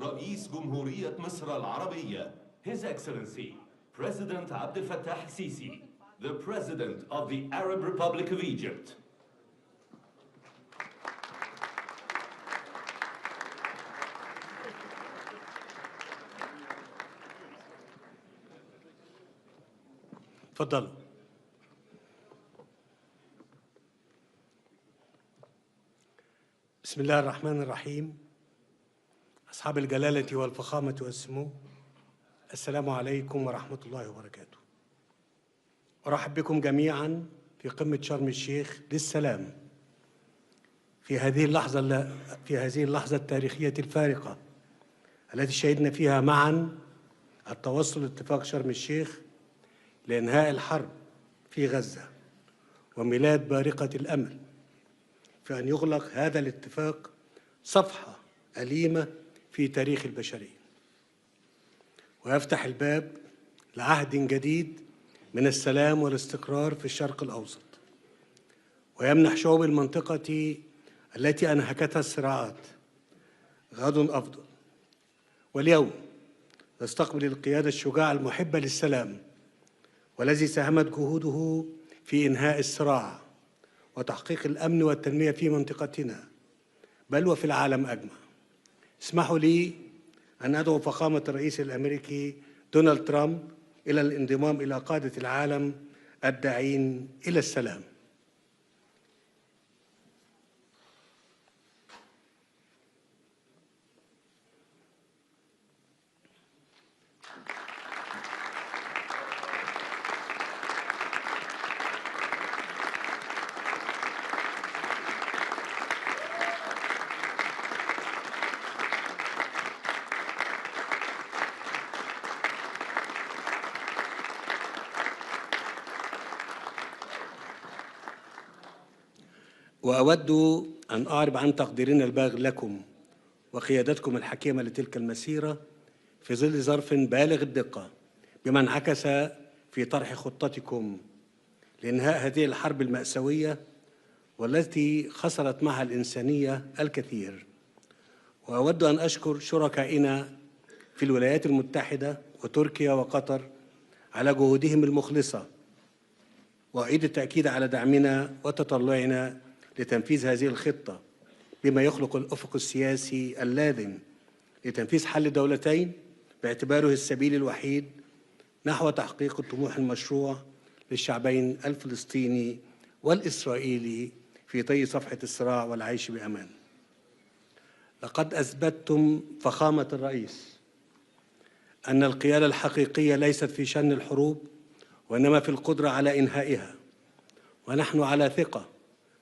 رئيس جمهورية مصر العربية, His Excellency President Abdel Fattah Sisi, the President of the Arab Republic of Egypt. تفضلوا. بسم الله الرحمن الرحيم. أصحاب الجلالة والفخامة والسمو، السلام عليكم ورحمة الله وبركاته. أرحب بكم جميعا في قمة شرم الشيخ للسلام في هذه اللحظة التاريخية الفارقة التي شهدنا فيها معا التوصل لاتفاق شرم الشيخ لإنهاء الحرب في غزة وميلاد بارقة الأمل في أن يغلق هذا الاتفاق صفحة أليمة في تاريخ البشرية، ويفتح الباب لعهد جديد من السلام والاستقرار في الشرق الأوسط، ويمنح شعوب المنطقة التي أنهكتها الصراعات غد أفضل. واليوم نستقبل القيادة الشجاعة المحبة للسلام والذي ساهمت جهوده في إنهاء الصراع وتحقيق الأمن والتنمية في منطقتنا بل وفي العالم أجمع. اسمحوا لي أن أدعو فخامة الرئيس الأمريكي دونالد ترامب إلى الانضمام إلى قادة العالم الداعين إلى السلام. وأود أن أعرب عن تقديرنا البالغ لكم وقيادتكم الحكيمة لتلك المسيرة في ظل ظرف بالغ الدقة بما انعكس في طرح خطتكم لإنهاء هذه الحرب المأساوية والتي خسرت معها الإنسانية الكثير. وأود أن أشكر شركائنا في الولايات المتحدة وتركيا وقطر على جهودهم المخلصة، وأعيد التأكيد على دعمنا وتطلعنا لتنفيذ هذه الخطة بما يخلق الأفق السياسي اللازم لتنفيذ حل دولتين باعتباره السبيل الوحيد نحو تحقيق الطموح المشروع للشعبين الفلسطيني والإسرائيلي في طي صفحة الصراع والعيش بأمان. لقد أثبتتم فخامة الرئيس أن القيادة الحقيقية ليست في شن الحروب وإنما في القدرة على إنهائها، ونحن على ثقة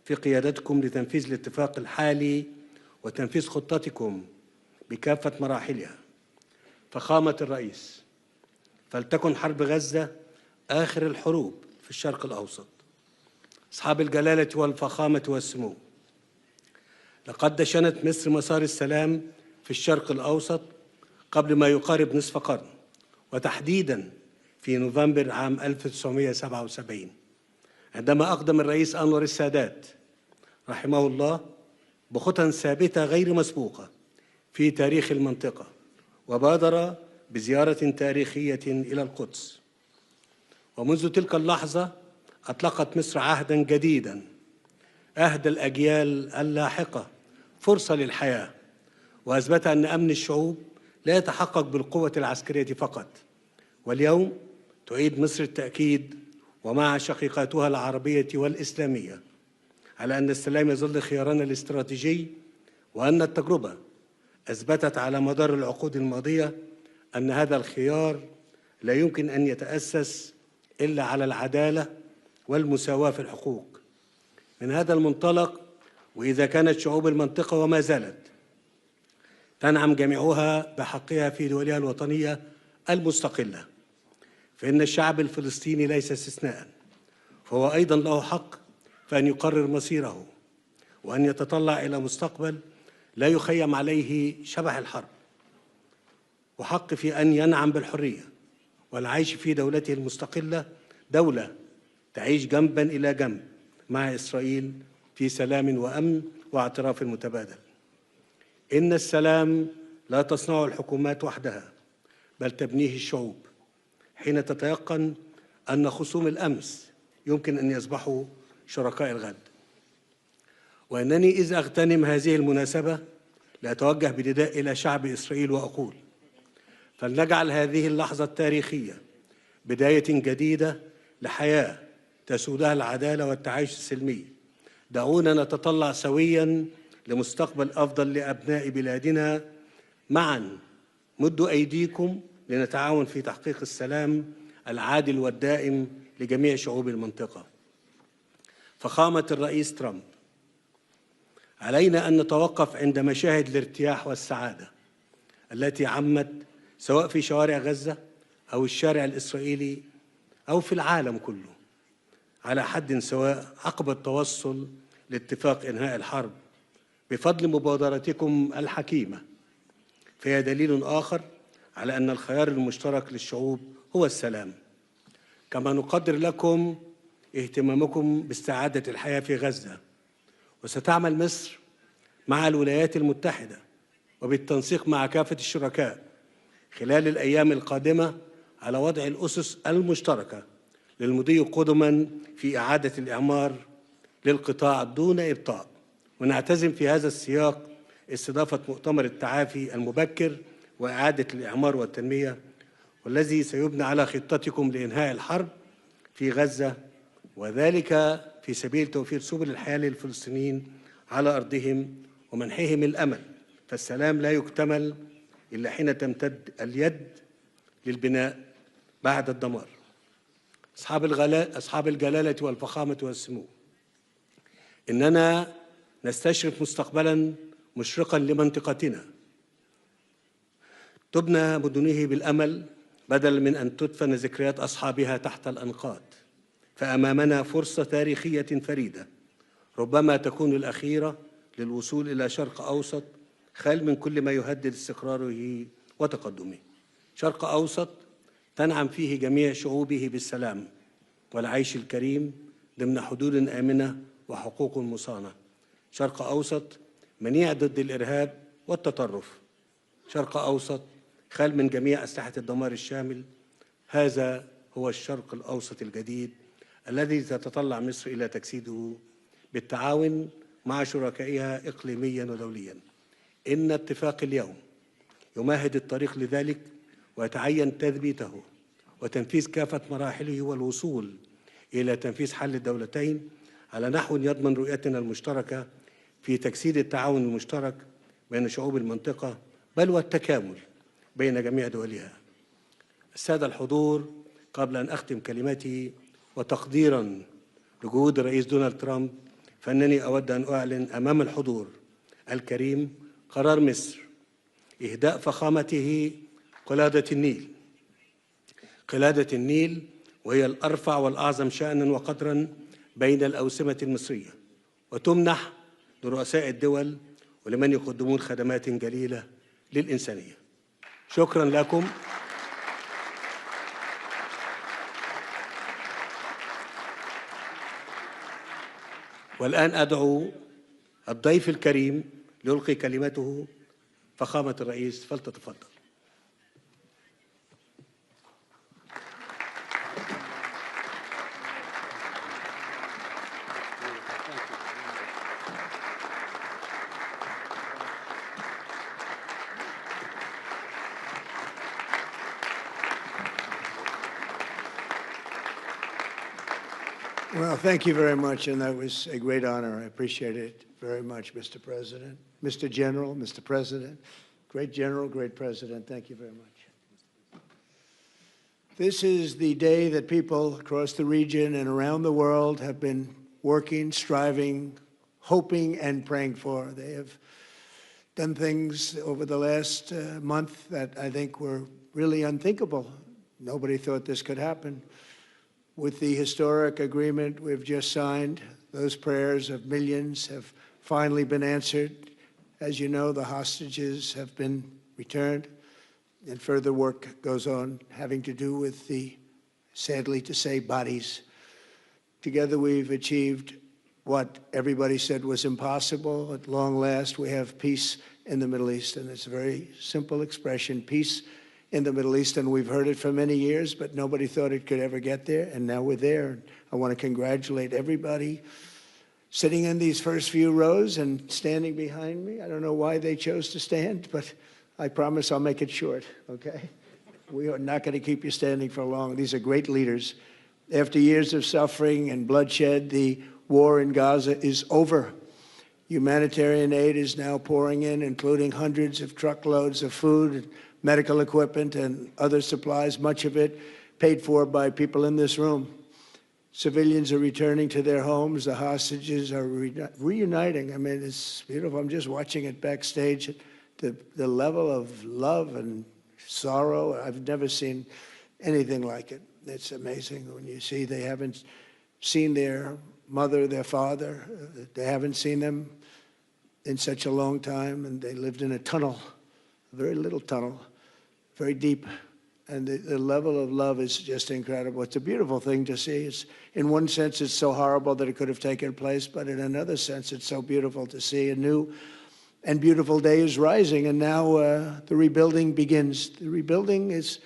في قيادتكم لتنفيذ الاتفاق الحالي وتنفيذ خطتكم بكافة مراحلها. فخامة الرئيس، فلتكن حرب غزة آخر الحروب في الشرق الأوسط. أصحاب الجلالة والفخامة والسمو، لقد دشنت مصر مسار السلام في الشرق الأوسط قبل ما يقارب نصف قرن، وتحديداً في نوفمبر عام 1977 عندما أقدم الرئيس أنور السادات رحمه الله بخطى ثابتة غير مسبوقة في تاريخ المنطقة، وبادر بزيارة تاريخية إلى القدس. ومنذ تلك اللحظة أطلقت مصر عهداً جديداً أهدى الأجيال اللاحقة فرصة للحياة، وأثبت أن أمن الشعوب لا يتحقق بالقوة العسكرية فقط. واليوم تعيد مصر التأكيد ومع شقيقاتها العربية والإسلامية على أن السلام يظل خيارنا الاستراتيجي، وأن التجربة أثبتت على مدار العقود الماضية أن هذا الخيار لا يمكن أن يتأسس إلا على العدالة والمساواة في الحقوق. من هذا المنطلق، وإذا كانت شعوب المنطقة وما زالت تنعم جميعها بحقها في دولها الوطنية المستقلة، فإن الشعب الفلسطيني ليس استثناء، فهو أيضا له حق فأن يقرر مصيره وأن يتطلع إلى مستقبل لا يخيم عليه شبح الحرب، وحق في أن ينعم بالحرية والعيش في دولته المستقلة، دولة تعيش جنبا إلى جنب مع إسرائيل في سلام وأمن واعتراف متبادل. إن السلام لا تصنعه الحكومات وحدها، بل تبنيه الشعوب، حين تتيقن أن خصوم الأمس يمكن أن يصبحوا شركاء الغد. وأنني إذ أغتنم هذه المناسبة لأتوجه بنداء إلى شعب إسرائيل وأقول: فلنجعل هذه اللحظة التاريخية بداية جديدة لحياة تسودها العدالة والتعايش السلمي. دعونا نتطلع سوياً لمستقبل أفضل لأبناء بلادنا. معاً مدوا أيديكم لنتعاون في تحقيق السلام العادل والدائم لجميع شعوب المنطقة. فخامة الرئيس ترامب، علينا أن نتوقف عند مشاهد الارتياح والسعادة التي عمت سواء في شوارع غزة أو الشارع الإسرائيلي أو في العالم كله على حد سواء عقب التوصل لاتفاق إنهاء الحرب بفضل مبادرتكم الحكيمة. فهي دليل آخر على أن الخيار المشترك للشعوب هو السلام. كما نقدر لكم اهتمامكم باستعادة الحياة في غزة، وستعمل مصر مع الولايات المتحدة وبالتنسيق مع كافة الشركاء خلال الأيام القادمة على وضع الأسس المشتركة للمضي قدما في إعادة الإعمار للقطاع دون إبطاء. ونعتزم في هذا السياق استضافة مؤتمر التعافي المبكر وإعادة الإعمار والتنمية، والذي سيبنى على خطتكم لإنهاء الحرب في غزة، وذلك في سبيل توفير سبل الحياة للفلسطينيين على أرضهم ومنحهم الأمل. فالسلام لا يكتمل إلا حين تمتد اليد للبناء بعد الدمار. أصحاب الجلالة والفخامة والسمو، إننا نستشرف مستقبلاً مشرقاً لمنطقتنا تبنى مدنه بالأمل بدل من أن تدفن ذكريات أصحابها تحت الأنقاض. فأمامنا فرصة تاريخية فريدة ربما تكون الأخيرة للوصول إلى شرق أوسط خال من كل ما يهدد استقراره وتقدمه. شرق أوسط تنعم فيه جميع شعوبه بالسلام والعيش الكريم ضمن حدود آمنة وحقوق مصانة. شرق أوسط منيع ضد الإرهاب والتطرف. شرق أوسط خال من جميع أسلحة الدمار الشامل. هذا هو الشرق الأوسط الجديد الذي تتطلع مصر إلى تجسيده بالتعاون مع شركائها إقليمياً ودولياً. إن اتفاق اليوم يمهد الطريق لذلك، ويتعين تثبيته وتنفيذ كافة مراحله والوصول إلى تنفيذ حل الدولتين على نحو يضمن رؤيتنا المشتركة في تجسيد التعاون المشترك بين شعوب المنطقة، بل والتكامل بين جميع دولها. السادة الحضور، قبل أن أختم كلمتي وتقديراً لجهود الرئيس دونالد ترامب، فإنني أود أن أعلن أمام الحضور الكريم قرار مصر إهداء فخامته قلادة النيل. قلادة النيل وهي الأرفع والأعظم شأناً وقدراً بين الأوسمة المصرية، وتمنح لرؤساء الدول ولمن يقدمون خدمات جليلة للإنسانية. شكراً لكم. والآن أدعو الضيف الكريم ليلقي كلمته. فخامة الرئيس فلتتفضل. Well, thank you very much, and that was a great honor. I appreciate it very much, Mr. President. Mr. General, Mr. President, great General, great President, thank you very much. This is the day that people across the region and around the world have been working, striving, hoping, and praying for. They have done things over the last month that I think were really unthinkable. Nobody thought this could happen. With the historic agreement we've just signed, those prayers of millions have finally been answered. As you know, the hostages have been returned, and further work goes on having to do with the, sadly to say, bodies. Together we've achieved what everybody said was impossible. At long last, we have peace in the Middle East, and it's a very simple expression, peace in the Middle East, and we've heard it for many years, but nobody thought it could ever get there, and now we're there. I want to congratulate everybody sitting in these first few rows and standing behind me. I don't know why they chose to stand, but I promise I'll make it short, okay? We are not going to keep you standing for long. These are great leaders. After years of suffering and bloodshed, the war in Gaza is over. Humanitarian aid is now pouring in, including hundreds of truckloads of food, medical equipment, and other supplies, much of it paid for by people in this room. Civilians are returning to their homes. The hostages are reuniting. I mean, it's beautiful. I'm just watching it backstage. The level of love and sorrow, I've never seen anything like it. It's amazing when you see they haven't seen their mother, their father. They haven't seen them in such a long time, and they lived in a tunnel, a very little tunnel, very deep. And the level of love is just incredible. It's a beautiful thing to see. It's, in one sense, it's so horrible that it could have taken place, but in another sense, it's so beautiful to see. A new and beautiful day is rising, and now the rebuilding begins. The rebuilding is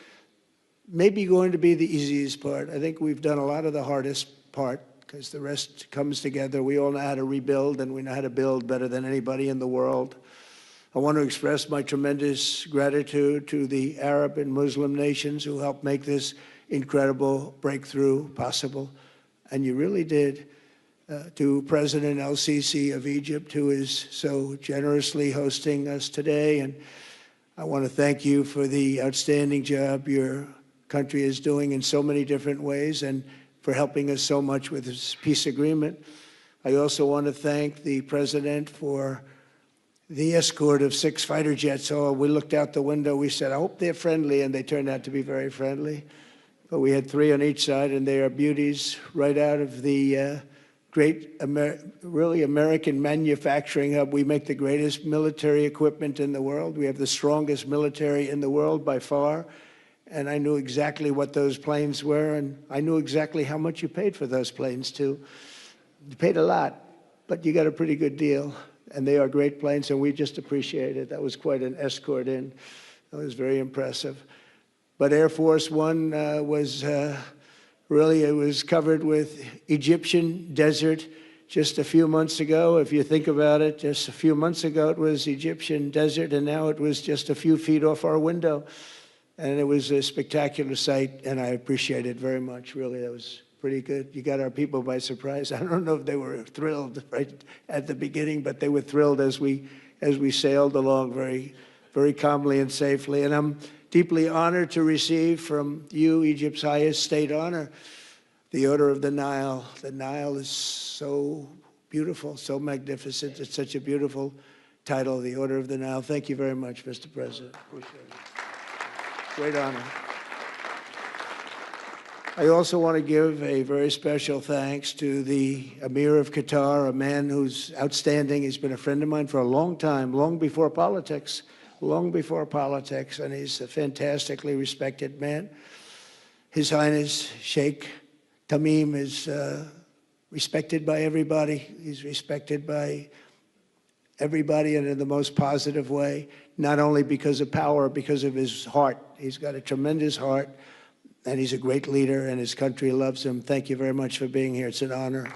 maybe going to be the easiest part. I think we've done a lot of the hardest part, because the rest comes together. We all know how to rebuild, and we know how to build better than anybody in the world. I want to express my tremendous gratitude to the Arab and Muslim nations who helped make this incredible breakthrough possible. And you really did. To President el-Sheikh of Egypt, who is so generously hosting us today. And I want to thank you for the outstanding job your country is doing in so many different ways, and for helping us so much with this peace agreement. I also want to thank the President for the escort of 6 fighter jets. Oh, we looked out the window, we said, I hope they're friendly, and they turned out to be very friendly. But we had 3 on each side, and they are beauties right out of the great, really American manufacturing hub. We make the greatest military equipment in the world. We have the strongest military in the world by far. And I knew exactly what those planes were, and I knew exactly how much you paid for those planes, too. You paid a lot, but you got a pretty good deal. And they are great planes, and we just appreciate it. That was quite an escort in. That was very impressive. But Air Force One was really, it was covered with Egyptian desert just a few months ago. If you think about it, just a few months ago, it was Egyptian desert, and now it was just a few feet off our window. And it was a spectacular sight, and I appreciate it very much. Really, that was pretty good. You got our people by surprise. I don't know if they were thrilled right at the beginning, but they were thrilled as we sailed along very, very calmly and safely. And I'm deeply honored to receive from you, Egypt's highest state honor, the Order of the Nile. The Nile is so beautiful, so magnificent. It's such a beautiful title, the Order of the Nile. Thank you very much, Mr. President. Appreciate it. Great honor. I also want to give a very special thanks to the Emir of Qatar, a man who's outstanding. He's been a friend of mine for a long time, long before politics, and he's a fantastically respected man. His Highness Sheikh Tamim is respected by everybody. He's respected by everybody, and in the most positive way, not only because of power, because of his heart. He's got a tremendous heart, and he's a great leader, and his country loves him. Thank you very much for being here. It's an honor.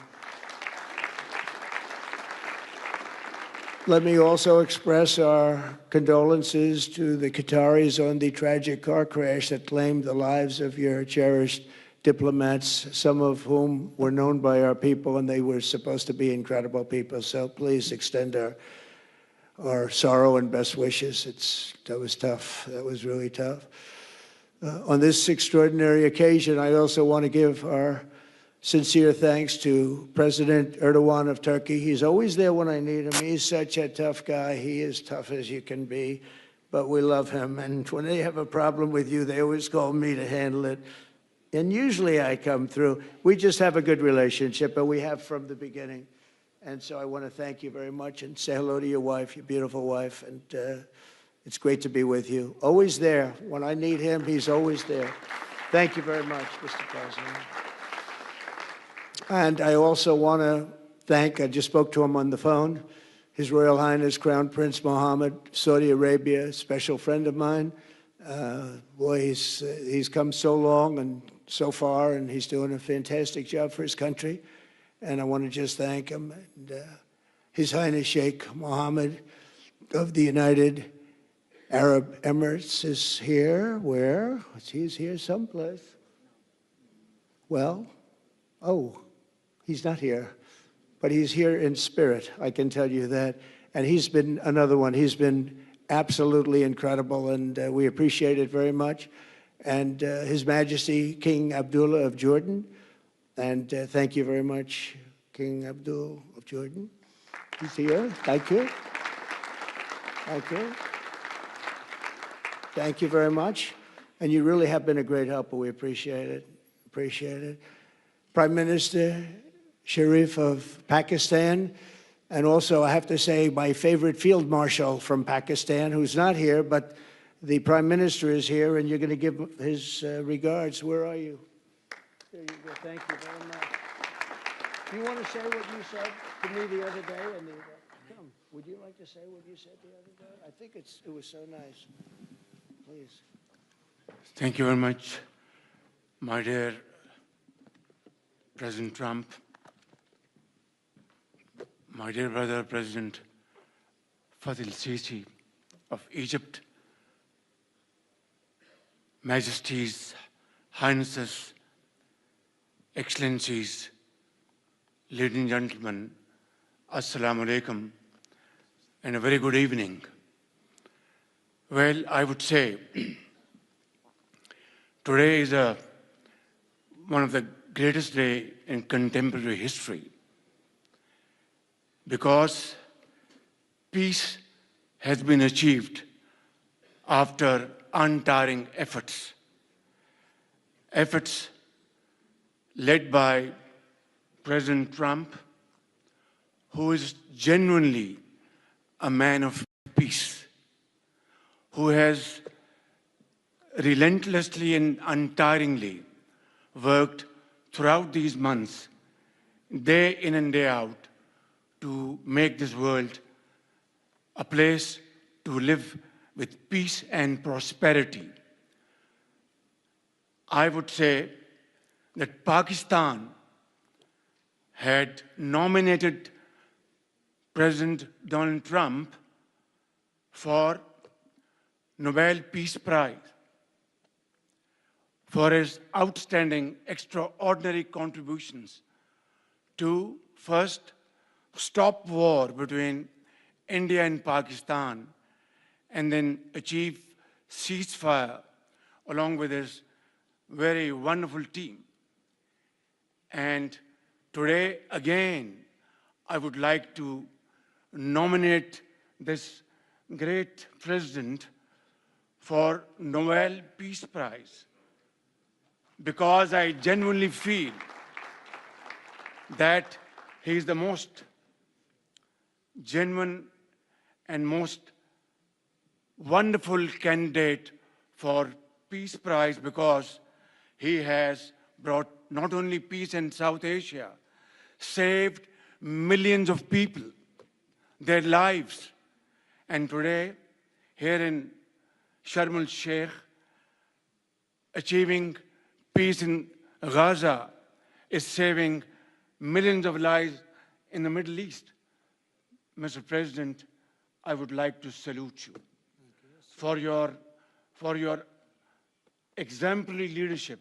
Let me also express our condolences to the Qataris on the tragic car crash that claimed the lives of your cherished diplomats, some of whom were known by our people, and they were supposed to be incredible people. So please extend our sorrow and best wishes. That was tough. That was really tough. On this extraordinary occasion, I also want to give our sincere thanks to President Erdogan of Turkey. He's always there when I need him. He's such a tough guy. He is tough as you can be, but we love him. And when they have a problem with you, they always call me to handle it. And usually I come through. We just have a good relationship, and we have from the beginning. And so I want to thank you very much and say hello to your wife, your beautiful wife. And it's great to be with you. Always there. When I need him, he's always there. Thank you very much, Mr. President. And I also want to thank, I just spoke to him on the phone, His Royal Highness Crown Prince Mohammed, Saudi Arabia, special friend of mine. Boy, he's come so long and so far, and he's doing a fantastic job for his country. And I want to just thank him. And, His Highness Sheikh Mohammed of the United Arab Emirates is here. Where? He's here someplace. Well, oh, he's not here, but he's here in spirit, I can tell you that. And he's been another one. He's been absolutely incredible, and we appreciate it very much. And His Majesty King Abdullah of Jordan, and thank you very much, King Abdul of Jordan. He's here. Thank you. Thank you. Thank you very much. And you really have been a great helper. We appreciate it. Appreciate it. Prime Minister Sharif of Pakistan, and also I have to say my favorite field marshal from Pakistan, who's not here, but the Prime Minister is here, and you're going to give his regards. Where are you? There you go. Thank you very much. Do you want to say what you said to me the other day? Come, would you like to say what you said the other day? I think it was so nice. Please. Thank you very much, my dear President Trump, my dear brother, President el-Sheikh of Egypt, Majesties, Highnesses, Excellencies, ladies and gentlemen, Assalamu alaikum, and a very good evening. Well, I would say today is one of the greatest days in contemporary history, because peace has been achieved after untiring efforts led by President Trump, who is genuinely a man of peace, who has relentlessly and untiringly worked throughout these months, day in and day out, to make this world a place to live with peace and prosperity. I would say that Pakistan had nominated President Donald Trump for Nobel Peace Prize for his outstanding, extraordinary contributions to first stop war between India and Pakistan, and then achieve ceasefire along with his very wonderful team. And today, again, I would like to nominate this great president for Nobel Peace Prize, because I genuinely feel that he is the most genuine and most wonderful candidate for Peace Prize, because he has brought not only peace in South Asia, saved millions of people, their lives. And today, here in Sharm el-Sheikh, achieving peace in Gaza is saving millions of lives in the Middle East. Mr. President, I would like to salute you for your exemplary leadership,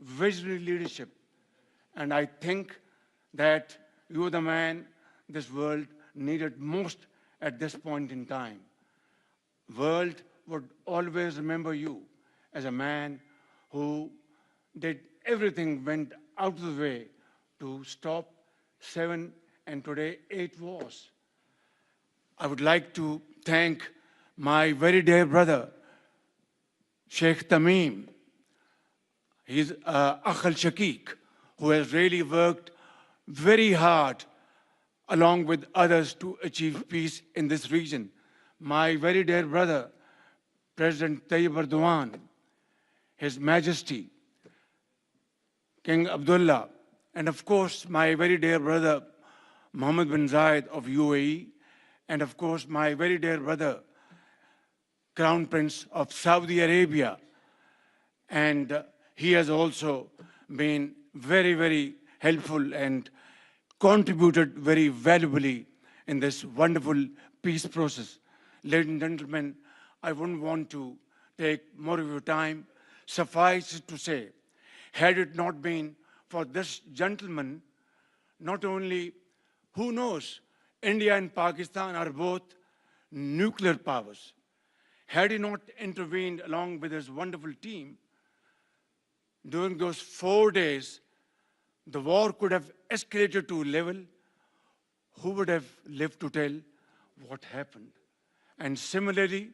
visionary leadership. And I think that you're the man this world needed most at this point in time. World would always remember you as a man who did everything, went out of the way to stop 7 and today 8 wars. I would like to thank my very dear brother, Sheikh Tamim. He's el-Sheikh, who has really worked very hard along with others to achieve peace in this region. My very dear brother, President Tayyip Erdogan, His Majesty, King Abdullah, and of course, my very dear brother, Mohammed bin Zayed of UAE, and of course my very dear brother, Crown Prince of Saudi Arabia. And he has also been very, very helpful and contributed very valuably in this wonderful peace process. Ladies and gentlemen, I wouldn't want to take more of your time. Suffice it to say, had it not been for this gentleman, not only, who knows, India and Pakistan are both nuclear powers. Had he not intervened along with his wonderful team, during those 4 days, the war could have escalated to a level. Who would have lived to tell what happened? And similarly,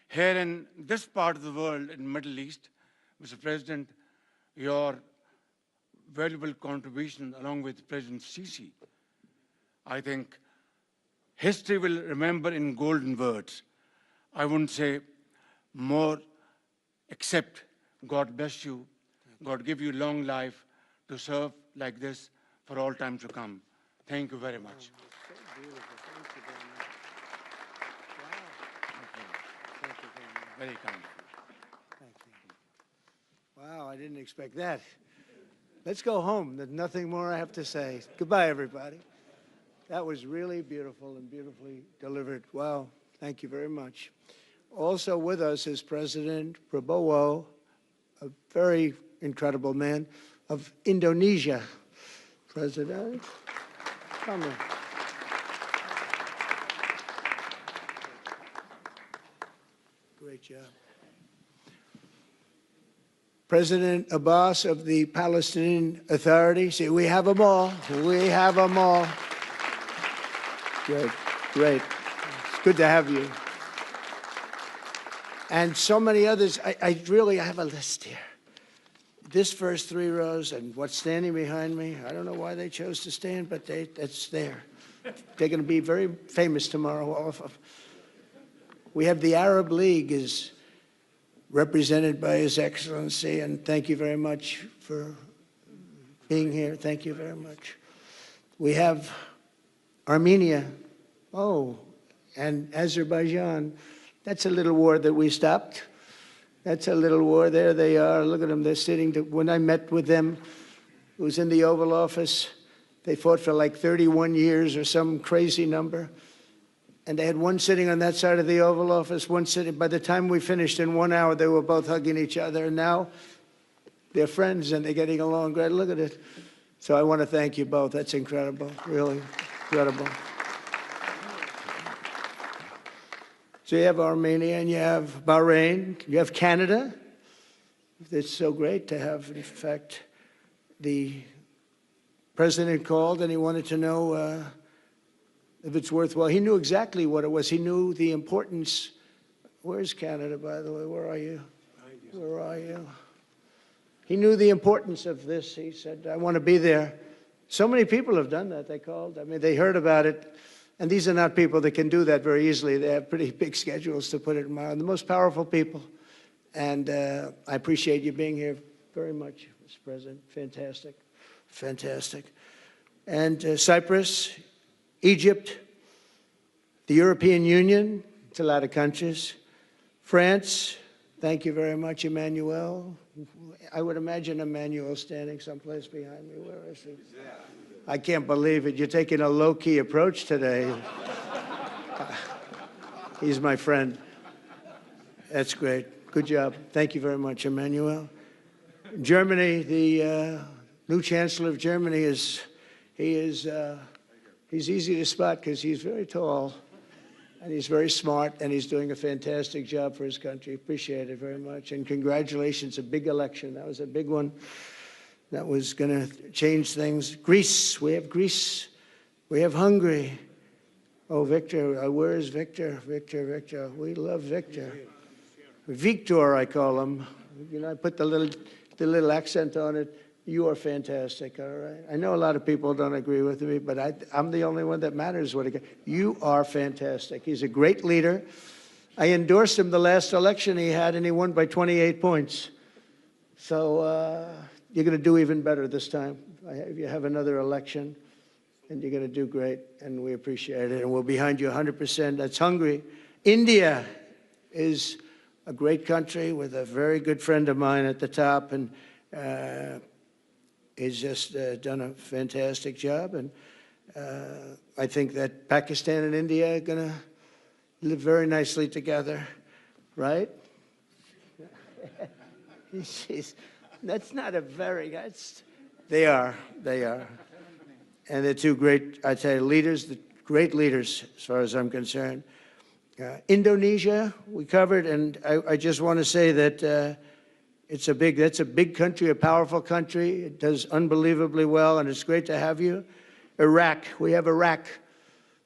here in this part of the world, in the Middle East, Mr. President, your valuable contribution along with President Sisi, I think history will remember in golden words. I wouldn't say more, except God bless you, God give you long life to serve like this for all time to come. Thank you very much. Very kind. Thank you. Wow, I didn't expect that. Let's go home. There's nothing more I have to say. Goodbye, everybody. That was really beautiful and beautifully delivered. Wow, thank you very much. Also with us is President Prabowo, a very incredible man, of Indonesia. President, come in. Great job. President Abbas of the Palestinian Authority. See, we have them all. We have them all. Great, great. It's good to have you. And so many others. I really have a list here. This first 3 rows and what's standing behind me, I don't know why they chose to stand, but it's there. They're going to be very famous tomorrow, all of them. We have the Arab League is represented by His Excellency, and thank you very much for being here. Thank you very much. We have Armenia, and Azerbaijan. That's a little war that we stopped. That's a little war. There they are. Look at them. They're sitting. When I met with them, it was in the Oval Office. They fought for like 31 years or some crazy number. And they had one sitting on that side of the Oval Office, one sitting. By the time we finished in 1 hour, they were both hugging each other. And now they're friends and they're getting along great. Look at it. So I want to thank you both. That's incredible. Really incredible. So you have Armenia and you have Bahrain, you have Canada. It's so great to have, in fact, the president called and he wanted to know if it's worthwhile. He knew exactly what it was. He knew the importance. Where's Canada, by the way? Where are you? Where are you? He knew the importance of this. He said, I want to be there. So many people have done that. They called. I mean, they heard about it. And these are not people that can do that very easily. They have pretty big schedules, to put it in mind. The most powerful people. And I appreciate you being here very much, Mr. President. Fantastic. Fantastic. And Cyprus, Egypt, the European Union, it's a lot of countries. France, thank you very much, Emmanuel. I would imagine Emmanuel standing someplace behind me. Where is he? I can't believe it. You're taking a low-key approach today. He's my friend. That's great. Good job. Thank you very much, Emmanuel. Germany, the new Chancellor of Germany he's easy to spot because he's very tall and he's very smart and he's doing a fantastic job for his country. Appreciate it very much. And congratulations, a big election. That was a big one. That was going to change things. Greece, we have Greece. We have Hungary. Oh, Victor, where is Victor? Victor. We love Victor. Victor, I call him. You know, I put the little accent on it. You are fantastic, all right? I know a lot of people don't agree with me, but I'm the only one that matters. You are fantastic. He's a great leader. I endorsed him the last election he had, and he won by 28 points. So you're going to do even better this time. If you have another election, and you're going to do great, and we appreciate it, and we're behind you 100%. That's Hungary. India is a great country with a very good friend of mine at the top, and he's just done a fantastic job. And I think that Pakistan and India are going to live very nicely together, right? That's not a very, they are. And they're two great, I tell you, leaders, great leaders as far as I'm concerned. Indonesia, we covered, and I just want to say that that's a big country, a powerful country. It does unbelievably well, and it's great to have you. Iraq, we have Iraq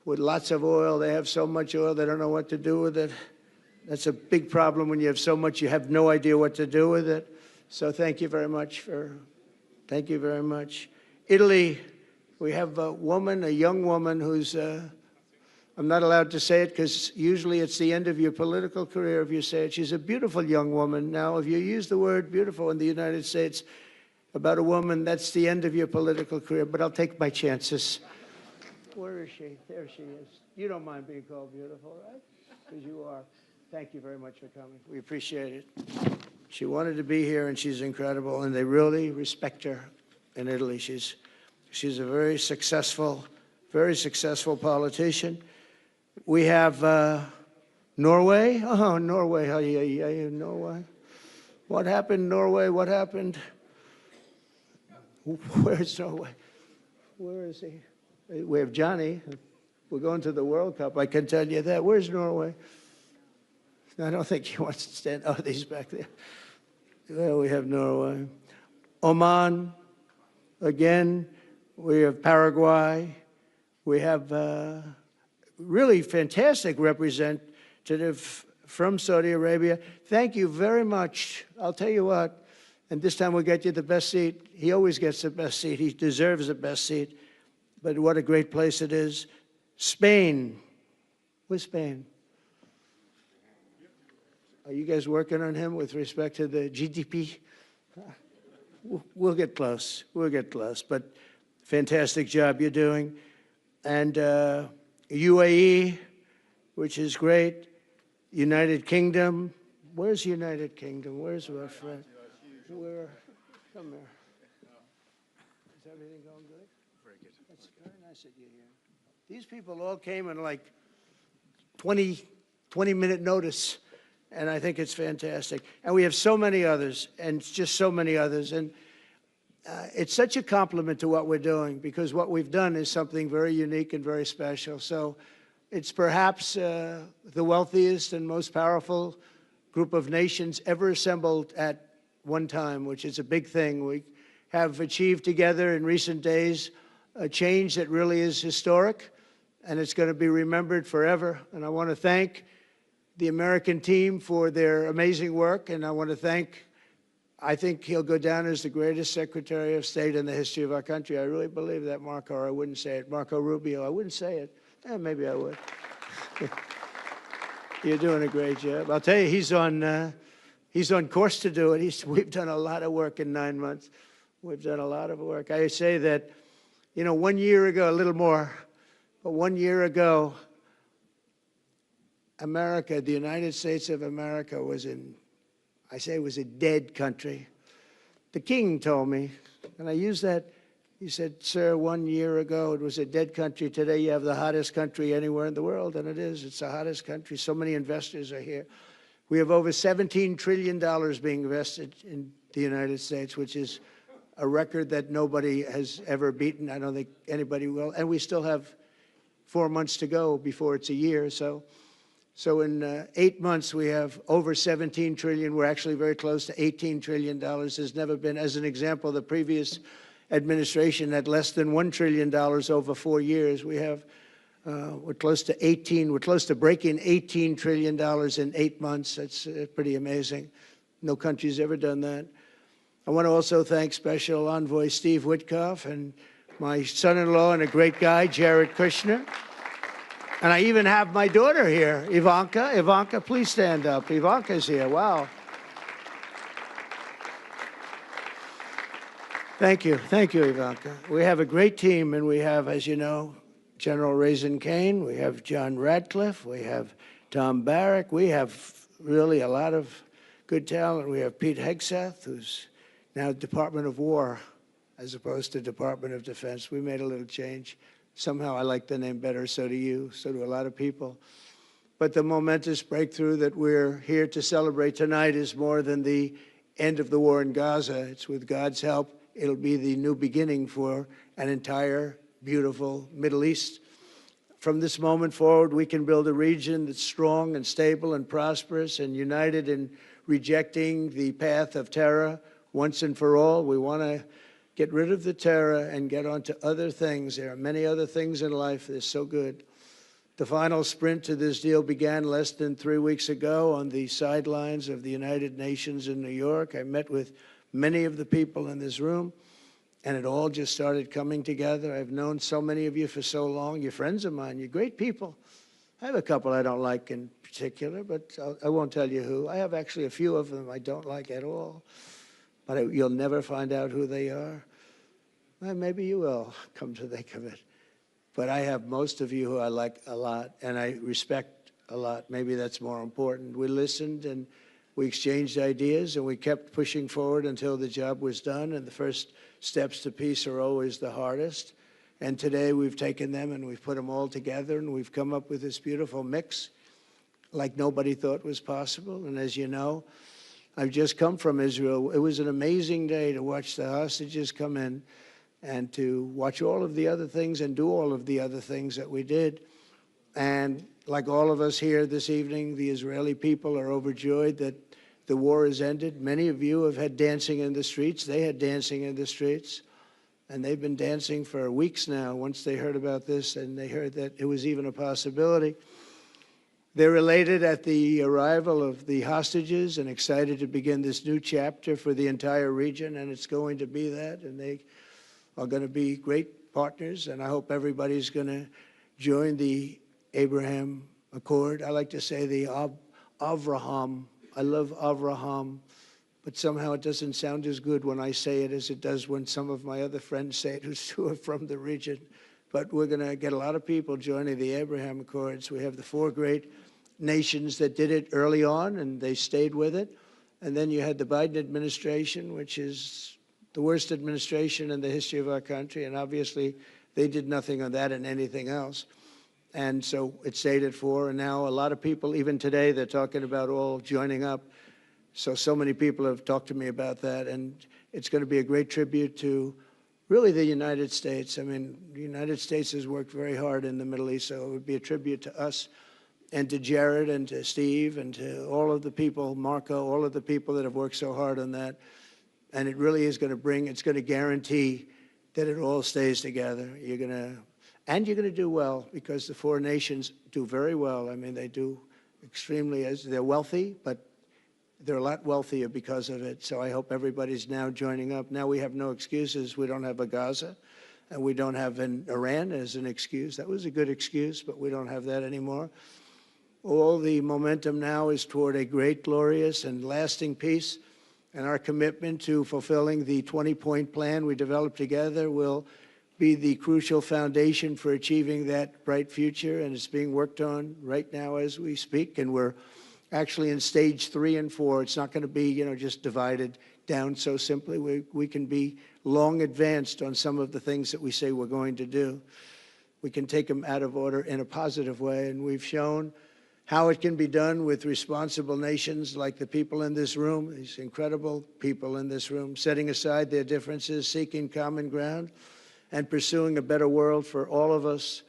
with lots of oil. They have so much oil, they don't know what to do with it. That's a big problem when you have so much, you have no idea what to do with it. So thank you very much thank you very much. Italy, we have a young woman who's, I'm not allowed to say it because usually it's the end of your political career if you say it. She's a beautiful young woman. Now, if you use the word beautiful in the United States about a woman, that's the end of your political career, but I'll take my chances. Where is she? There she is. You don't mind being called beautiful, right? Because you are. Thank you very much for coming. We appreciate it. She wanted to be here, and she's incredible, and they really respect her in Italy. She's a very successful politician. We have Norway. Oh, Norway. Norway. What happened, Norway? What happened? Where's Norway? Where is he? We have Johnny. We're going to the World Cup. I can tell you that. Where's Norway? I don't think he wants to stand. Oh, he's back there. Well, we have Norway. Oman, again. We have Paraguay. We have really fantastic representative from Saudi Arabia. Thank you very much. I'll tell you what, and this time we'll get you the best seat. He always gets the best seat. He deserves the best seat. But what a great place it is. Spain. Where's Spain? Are you guys working on him with respect to the GDP? We'll get close. We'll get close. But fantastic job you're doing. And UAE, which is great. United Kingdom. Where's United Kingdom? Where's our friend? Where? Come here. Is everything going good? Very good. That's very nice that you're here. These people all came in like 20-minute notice. And I think it's fantastic. And we have so many others, and just so many others. And it's such a compliment to what we're doing, because what we've done is something very unique and very special. So it's perhaps the wealthiest and most powerful group of nations ever assembled at one time, which is a big thing. We have achieved together in recent days a change that really is historic, and it's going to be remembered forever. And I want to thank the American team for their amazing work, and I want to thank, I think he'll go down as the greatest Secretary of State in the history of our country. I really believe that, Marco, or I wouldn't say it. Marco Rubio, I wouldn't say it. Maybe I would. You're doing a great job. I'll tell you, he's on course to do it. We've done a lot of work in 9 months. We've done a lot of work. I say that, 1 year ago, a little more, but 1 year ago, America, the United States of America was it was a dead country. The king told me, and I use that, he said, sir, 1 year ago it was a dead country. Today you have the hottest country anywhere in the world, and it is. It's the hottest country. So many investors are here. We have over $17 trillion being invested in the United States, which is a record that nobody has ever beaten. I don't think anybody will. And we still have 4 months to go before it's a year. So in 8 months, we have over 17 trillion. We're actually very close to $18 trillion. There's never been, as an example, the previous administration had less than $1 trillion over 4 years. We have, we're close to breaking $18 trillion in 8 months. That's pretty amazing. No country's ever done that. I want to also thank Special Envoy Steve Witkoff and my son-in-law and a great guy, Jared Kushner. And I even have my daughter here, Ivanka. Ivanka, please stand up. Ivanka's here. Wow. Thank you, Ivanka. We have a great team, and we have, as you know, General Raisin Kane, we have John Radcliffe, we have Tom Barrack, we have really a lot of good talent. We have Pete Hegseth, who's now Department of War as opposed to Department of Defense. We made a little change. Somehow I like the name better, so do you, so do a lot of people. But the momentous breakthrough that we're here to celebrate tonight is more than the end of the war in Gaza. It's with God's help, it'll be the new beginning for an entire beautiful Middle East. From this moment forward, we can build a region that's strong and stable and prosperous and united in rejecting the path of terror once and for all. We want to get rid of the terror and get on to other things. There are many other things in life that are so good. The final sprint to this deal began less than 3 weeks ago on the sidelines of the United Nations in New York. I met with many of the people in this room, and it all just started coming together. I've known so many of you for so long. You're friends of mine. You're great people. I have a couple I don't like in particular, but I won't tell you who. I have actually a few of them I don't like at all, but you'll never find out who they are. Well, maybe you will, come to think of it. But I have most of you who I like a lot, and I respect a lot. Maybe that's more important. We listened, and we exchanged ideas, and we kept pushing forward until the job was done, and the first steps to peace are always the hardest. And today we've taken them, and we've put them all together, and we've come up with this beautiful mix like nobody thought was possible. And as you know, I've just come from Israel. It was an amazing day to watch the hostages come in and to watch all of the other things and do all of the other things that we did. And like all of us here this evening, the Israeli people are overjoyed that the war has ended. Many of you have had dancing in the streets. They had dancing in the streets. And they've been dancing for weeks now once they heard about this and they heard that it was even a possibility. They're elated at the arrival of the hostages and excited to begin this new chapter for the entire region, and it's going to be that, and they are going to be great partners, and I hope everybody's going to join the Abraham Accord. I like to say the Avraham. I love Avraham, but somehow it doesn't sound as good when I say it as it does when some of my other friends say it who are from the region. But we're going to get a lot of people joining the Abraham Accords. We have the 4 great nations that did it early on, and they stayed with it. And then you had the Biden administration, which is the worst administration in the history of our country, and obviously they did nothing on that and anything else. And so it stayed at 4, and now a lot of people, even today, they're talking about all joining up. So many people have talked to me about that, and it's going to be a great tribute to really the United States. I mean, the United States has worked very hard in the Middle East, so it would be a tribute to us and to Jared and to Steve and to all of the people, Marco, all of the people that have worked so hard on that. And it really is going to bring, it's going to guarantee that it all stays together. You're going to do well, because the 4 nations do very well. I mean, they do extremely, they're wealthy, but they're a lot wealthier because of it. So I hope everybody's now joining up. Now we have no excuses. We don't have a Gaza, and we don't have an Iran as an excuse. That was a good excuse, but we don't have that anymore. All the momentum now is toward a great, glorious, and lasting peace. And our commitment to fulfilling the 20-point plan we developed together will be the crucial foundation for achieving that bright future. And it's being worked on right now as we speak. And we're actually in stage 3 and 4. It's not going to be, just divided down so simply. We can be long advanced on some of the things that we say we're going to do. We can take them out of order in a positive way. And we've shown how it can be done with responsible nations like the people in this room, these incredible people in this room, setting aside their differences, seeking common ground, and pursuing a better world for all of us.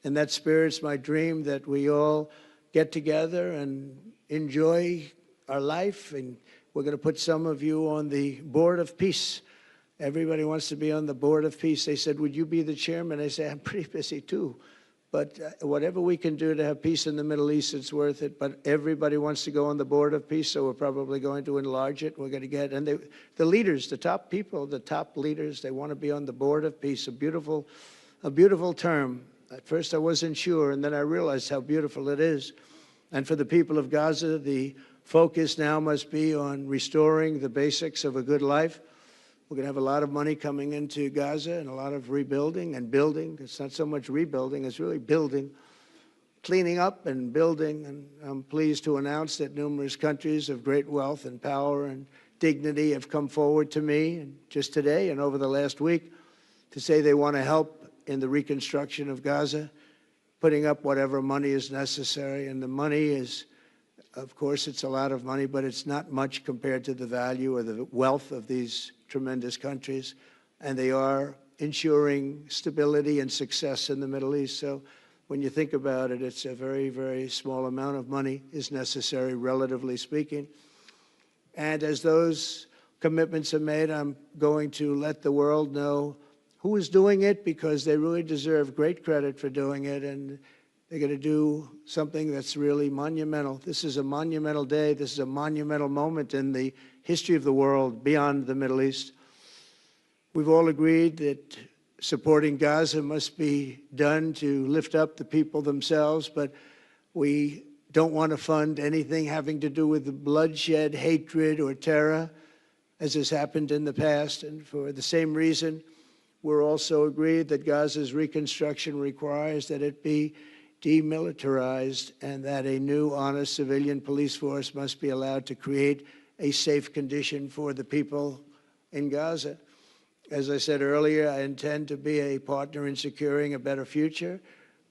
And that spirit's my dream, that we all get together and enjoy our life. And we're going to put some of you on the Board of Peace. Everybody wants to be on the Board of Peace. They said, would you be the chairman? I say, I'm pretty busy too. But whatever we can do to have peace in the Middle East, it's worth it. But everybody wants to go on the Board of Peace, so we're probably going to enlarge it. We're going to get, and the leaders, the top people, the top leaders, they want to be on the Board of Peace. A beautiful term. At first I wasn't sure, and then I realized how beautiful it is. And for the people of Gaza, the focus now must be on restoring the basics of a good life. We're going to have a lot of money coming into Gaza and a lot of rebuilding and building. It's not so much rebuilding, it's really building, cleaning up and building. And I'm pleased to announce that numerous countries of great wealth and power and dignity have come forward to me and just today and over the last week to say they want to help in the reconstruction of Gaza, putting up whatever money is necessary. And the money is, of course, it's a lot of money, but it's not much compared to the value or the wealth of these tremendous countries. And they are ensuring stability and success in the Middle East. So when you think about it, it's a very, very small amount of money is necessary, relatively speaking. And as those commitments are made, I'm going to let the world know who is doing it, because they really deserve great credit for doing it, and they're going to do something that's really monumental. This is a monumental day. This is a monumental moment in the history of the world beyond the Middle East. We've all agreed that supporting Gaza must be done to lift up the people themselves, but we don't want to fund anything having to do with the bloodshed, hatred, or terror, as has happened in the past. And for the same reason, we're also agreed that Gaza's reconstruction requires that it be demilitarized and that a new, honest civilian police force must be allowed to create a safe condition for the people in Gaza. As I said earlier, I intend to be a partner in securing a better future.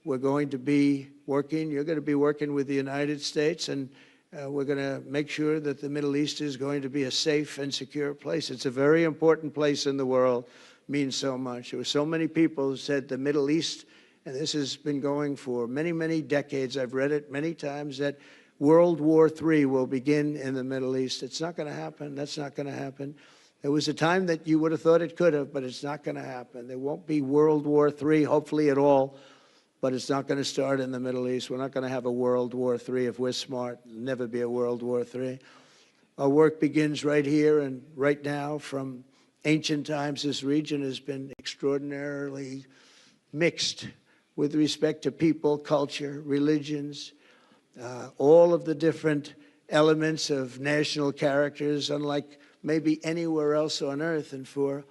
We're going to be working, you're going to be working with the United States, and we're going to make sure that the Middle East is going to be a safe and secure place. It's a very important place in the world, means so much. There were so many people who said the Middle East, and this has been going for many, many decades, I've read it many times, that World War III will begin in the Middle East. It's not going to happen. That's not going to happen. There was a time that you would have thought it could have, but it's not going to happen. There won't be World War III, hopefully at all, but it's not going to start in the Middle East. We're not going to have a World War III if we're smart. There'll never be a World War III. Our work begins right here and right now. From ancient times, this region has been extraordinarily mixed with respect to people, culture, religions, all of the different elements of national characters, unlike maybe anywhere else on earth. And for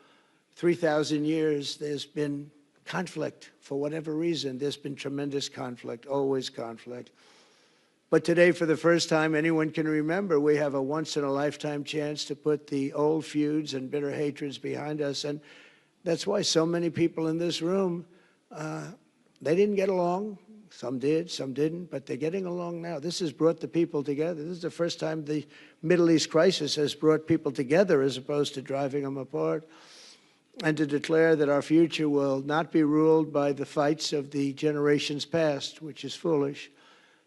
3,000 years, there's been conflict. For whatever reason, there's been tremendous conflict, always conflict. But today, for the first time anyone can remember, we have a once-in-a-lifetime chance to put the old feuds and bitter hatreds behind us. And that's why so many people in this room, they didn't get along. Some did, some didn't, but they're getting along now. This has brought the people together. This is the first time the Middle East crisis has brought people together as opposed to driving them apart. And to declare that our future will not be ruled by the fights of the generations past, which is foolish.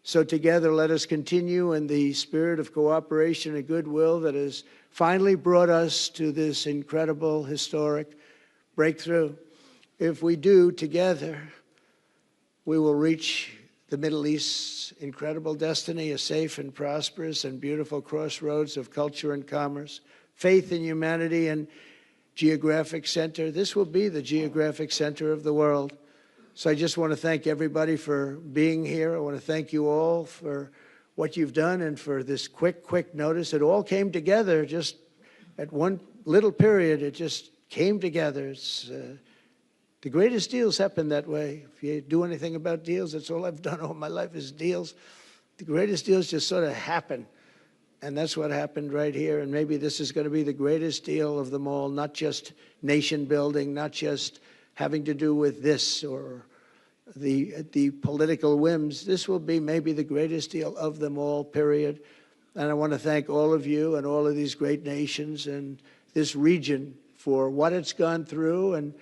So together, let us continue in the spirit of cooperation and goodwill that has finally brought us to this incredible, historic breakthrough. If we do together, we will reach the Middle East's incredible destiny, a safe and prosperous and beautiful crossroads of culture and commerce, faith in humanity and geographic center. This will be the geographic center of the world. So I just want to thank everybody for being here. I want to thank you all for what you've done and for this quick notice. It all came together just at one little period. It just came together. It's the greatest deals happen that way. If you do anything about deals, that's all I've done all my life is deals. The greatest deals just sort of happen. And that's what happened right here. And maybe this is going to be the greatest deal of them all, not just nation building, not just having to do with this or the political whims. This will be maybe the greatest deal of them all, period. And I want to thank all of you and all of these great nations and this region for what it's gone through and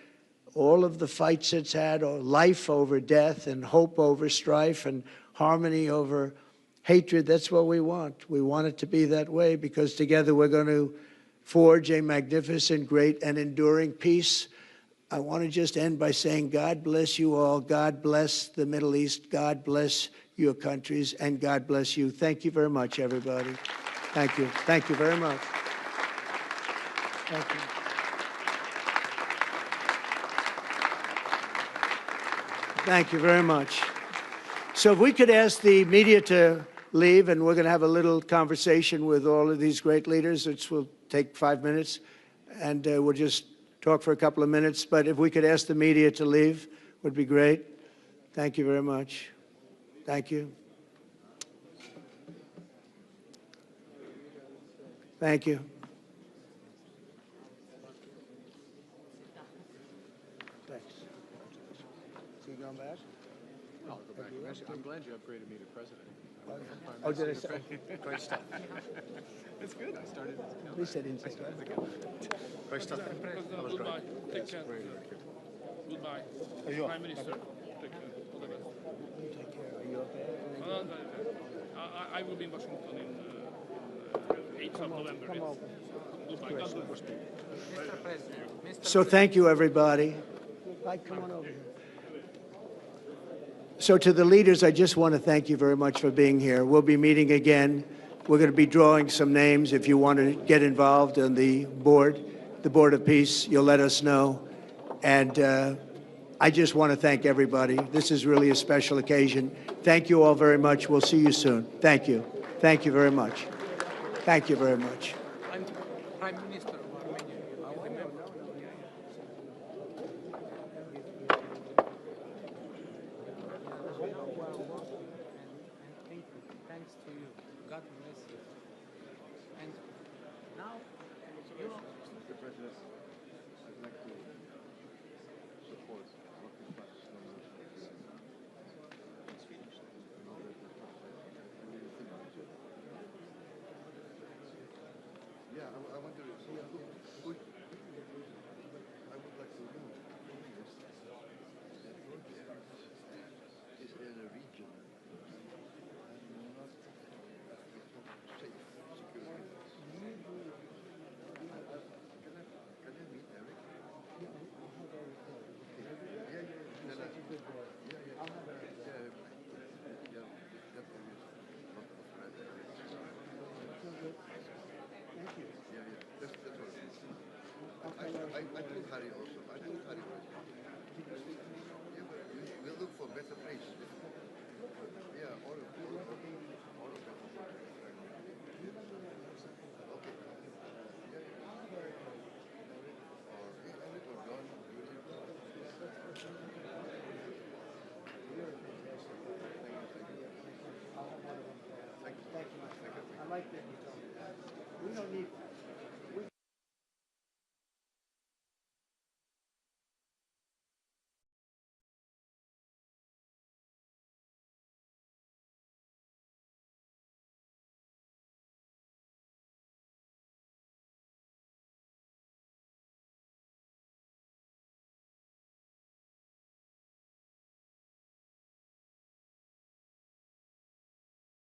all of the fights it's had, or life over death and hope over strife and harmony over hatred. That's what we want. We want it to be that way because together we're going to forge a magnificent, great, and enduring peace. I want to just end by saying God bless you all. God bless the Middle East. God bless your countries, and God bless you. Thank you very much, everybody. Thank you. Thank you very much. Thank you. Thank you very much. So if we could ask the media to leave, and we're going to have a little conversation with all of these great leaders, which will take 5 minutes. and we'll just talk for a couple of minutes. But if we could ask the media to leave, would be great. Thank you very much. Thank you. Thank you. Thanks. So you going back? No, I'll go back. I'm glad you upgraded me to president. Oh, did I say? Great stuff. It's good. I started. At least I didn't say that. Great stuff. That was great. Goodbye. Take care. Very, very good. Goodbye. Are you off? Prime Minister. Take care. All the best. Take care. Are you okay? I will be in Washington in 8th of November. Come Yes. over. Goodbye. God bless. So thank you, everybody. Come on over here. So to the leaders, I just want to thank you very much for being here. We'll be meeting again. We're going to be drawing some names. If you want to get involved in the Board of Peace, you'll let us know. And I just want to thank everybody. This is really a special occasion. Thank you all very much. We'll see you soon. Thank you. Thank you very much. Thank you very much. I'm Prime Minister of Armenia. I remember. And thanks to you. God bless you. And now, you know, Mr. President, I'd like to support what the Pakistan is finished. Yeah, I wonder, so who, I would like to know is in a region and not safe, security. Can I meet Eric? Yeah, that area is not of red. Thank you. Yeah, that's all. I told Harry also. I told Harry also. Yeah, but we'll look for better place. Yeah, all